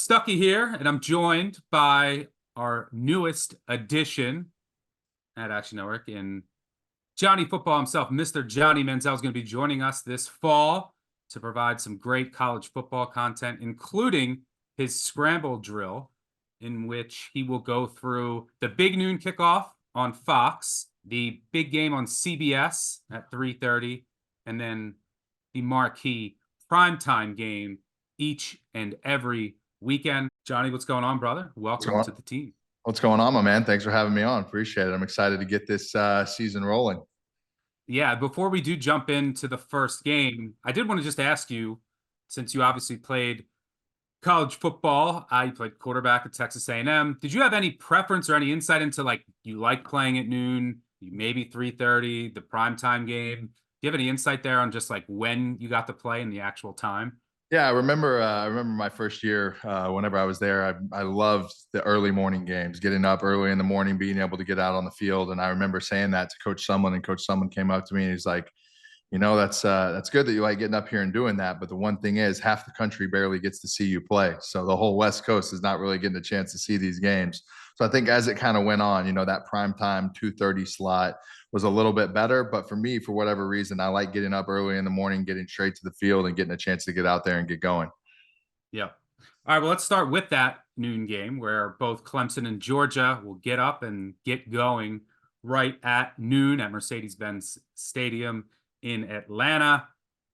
Stucky here, and I'm joined by our newest addition at Action Network in Johnny Football himself. Mr. Johnny Manziel is going to be joining us this fall to provide some great college football content, including his Scramble drill, in which he will go through the big noon kickoff on Fox, the big game on CBS at 3:30, and then the marquee primetime game each and every weekend. Johnny, what's going on, brother? Welcome to the team. What's going on, my man? Thanks for having me on. Appreciate it. I'm excited to get this season rolling. Yeah, before we do jump into the first game, I did want to just ask you, since you obviously played college football, you played quarterback at Texas A&M. Did you have any preference or any insight into, like, you like playing at noon, maybe 3:30, the primetime game? Do you have any insight there on just like when you got to play and the actual time? Yeah, I remember my first year. Whenever I was there, I loved the early morning games, getting up early in the morning, being able to get out on the field. And I remember saying that to Coach Sumlin, and Coach Sumlin came up to me and he's like, that's good that you like getting up here and doing that. But the one thing is, half the country barely gets to see you play. So the whole West Coast is not really getting a chance to see these games. So I think as it kind of went on, that prime time 2:30 slot was a little bit better. But for me, for whatever reason, I like getting up early in the morning, getting straight to the field and getting a chance to get out there and get going. Yeah. All right, well, let's start with that noon game where both Clemson and Georgia will get up and get going right at noon at Mercedes-Benz Stadium in Atlanta.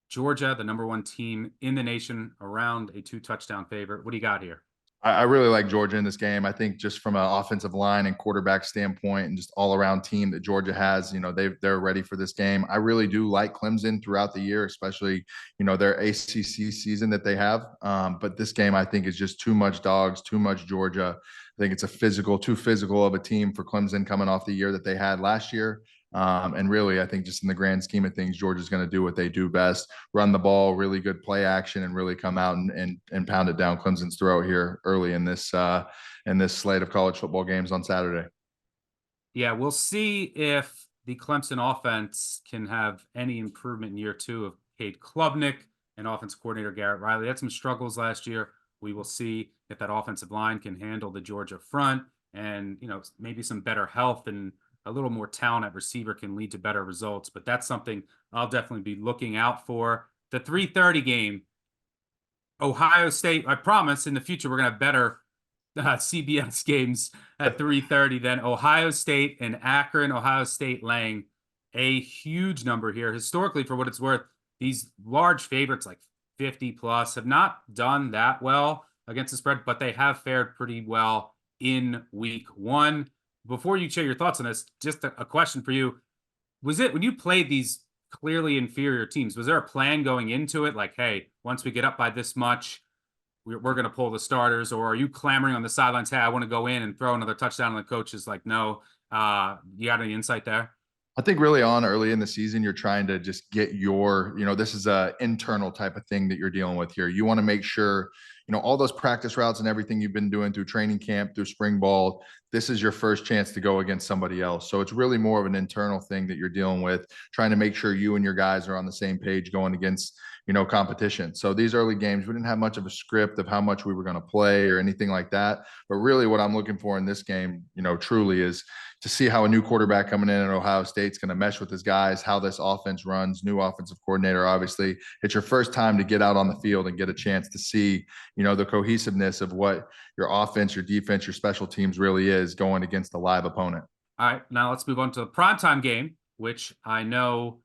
Georgia, the number one team in the nation, around a 2-touchdown favorite. What do you got here? I really like Georgia in this game. I think just from an offensive line and quarterback standpoint and just all around team that Georgia has, they're ready for this game. I really do like Clemson throughout the year, especially, their ACC season that they have. But this game, I think, is just too much dogs, too much Georgia. I think it's too physical of a team for Clemson coming off the year that they had last year. And really, I think just in the grand scheme of things, Georgia's going to do what they do best: run the ball, really good play action, and really come out and pound it down Clemson's throat here early in this slate of college football games on Saturday. Yeah, we'll see if the Clemson offense can have any improvement in year two of Cade Klubnik and offensive coordinator Garrett Riley. They had some struggles last year. We will see if that offensive line can handle the Georgia front, and maybe some better health and a little more talent at receiver can lead to better results. But that's something I'll definitely be looking out for. The 3:30 game, Ohio State. I promise in the future we're going to have better CBS games at 3:30 than Ohio State and Akron. Ohio State laying a huge number here. Historically, for what it's worth, these large favorites like 50 plus have not done that well against the spread, but they have fared pretty well in week one. Before you share your thoughts on this, just a question for you. Was it when you played these clearly inferior teams, was there a plan going into it? Like, hey, once we get up by this much, we're going to pull the starters? Or are you clamoring on the sidelines, hey, I want to go in and throw another touchdown, and the coach is like, no? You got any insight there? I think early in the season, you're trying to just get this is a internal type of thing that you're dealing with here. You want to make sure, all those practice routes and everything you've been doing through training camp, through spring ball, this is your first chance to go against somebody else. So it's really more of an internal thing that you're dealing with, trying to make sure you and your guys are on the same page going against, competition. So these early games, we didn't have much of a script of how much we were going to play or anything like that. But really what I'm looking for in this game, truly is to see how a new quarterback coming in at Ohio State's going to mesh with his guys, how this offense runs, new offensive coordinator. Obviously, it's your first time to get out on the field and get a chance to see, the cohesiveness of what your offense, your defense, your special teams really is going against a live opponent. All right, now let's move on to the primetime game, which I know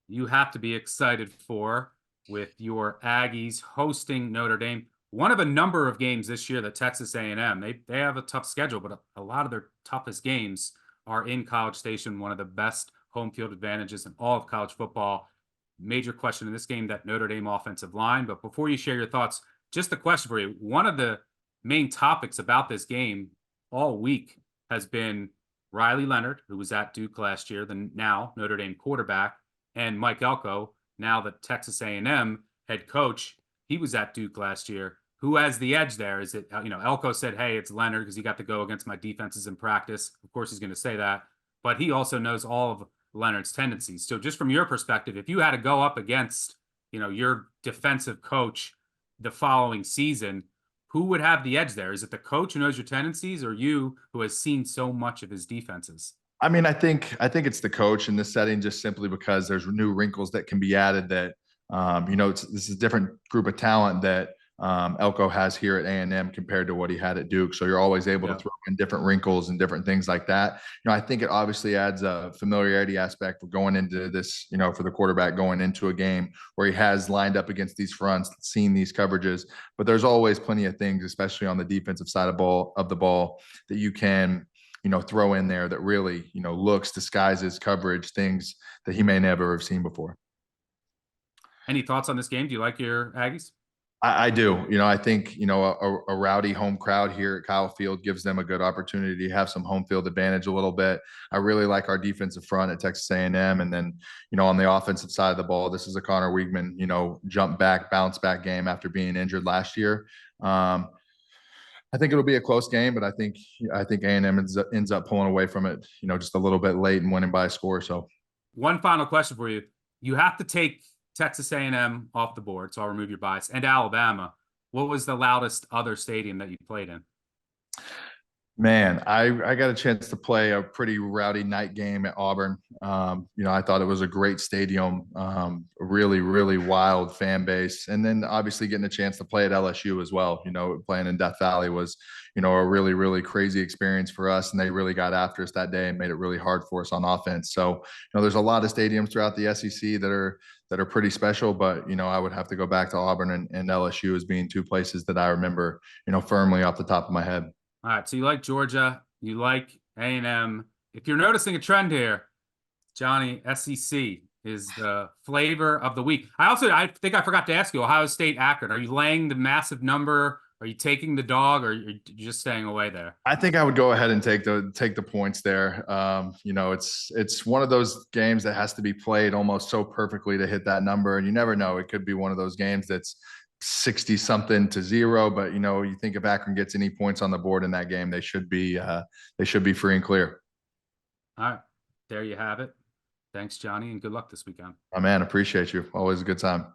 you have to be excited for, with your Aggies hosting Notre Dame. One of a number of games this year that Texas A&M, they have a tough schedule, but a lot of their toughest games are in College Station, one of the best home field advantages in all of college football. Major question in this game, that Notre Dame offensive line. But before you share your thoughts, just a question for you. One of the main topics about this game all week has been Riley Leonard, who was at Duke last year, the now Notre Dame quarterback, and Mike Elko, now the Texas A&M head coach. He was at Duke last year. Who has the edge there? Is it, Elko said, hey, it's Leonard because he got to go against my defenses in practice. Of course, he's going to say that. But he also knows all of Leonard's tendencies. So just from your perspective, if you had to go up against, your defensive coach the following season, who would have the edge there? Is it the coach who knows your tendencies, or you who has seen so much of his defenses? I mean, I think it's the coach in this setting, just simply because there's new wrinkles that can be added. That this is a different group of talent that Elko has here at A&M compared to what he had at Duke. So you're always able to throw in different wrinkles and different things like that. I think it obviously adds a familiarity aspect for going into this, for the quarterback going into a game where he has lined up against these fronts, seen these coverages. But there's always plenty of things, especially on the defensive side of the ball, that you can throw in there that really, looks, disguises coverage, things that he may never have seen before. Any thoughts on this game? Do you like your Aggies? I do. I think, a rowdy home crowd here at Kyle Field gives them a good opportunity to have some home field advantage a little bit. I really like our defensive front at Texas A&M. And then, on the offensive side of the ball, this is a Connor Weigman, jump back, bounce back game after being injured last year. I think it'll be a close game, but I think A&M ends up pulling away from it, just a little bit late and winning by a score. So one final question for you. You have to take Texas A&M off the board, so I'll remove your bias, and Alabama. What was the loudest other stadium that you played in? Man, I got a chance to play a pretty rowdy night game at Auburn. I thought it was a great stadium, really, really wild fan base. And then obviously getting a chance to play at LSU as well. Playing in Death Valley was, a really, really crazy experience for us. And they really got after us that day and made it really hard for us on offense. So, there's a lot of stadiums throughout the SEC that are pretty special, but I would have to go back to Auburn and LSU as being two places that I remember, firmly off the top of my head. All right, so you like Georgia, you like A&M. If you're noticing a trend here, Johnny, SEC is the flavor of the week. I think I forgot to ask you, Ohio State, Akron. Are you laying the massive number? Are you taking the dog, or are you just staying away there? I think I would go ahead and take the points there. It's one of those games that has to be played almost so perfectly to hit that number, and you never know. It could be one of those games that's 60 something to 0, but you think if Akron gets any points on the board in that game, they should be free and clear. All right, there you have it. Thanks, Johnny, and good luck this weekend. Oh man, appreciate you. Always a good time.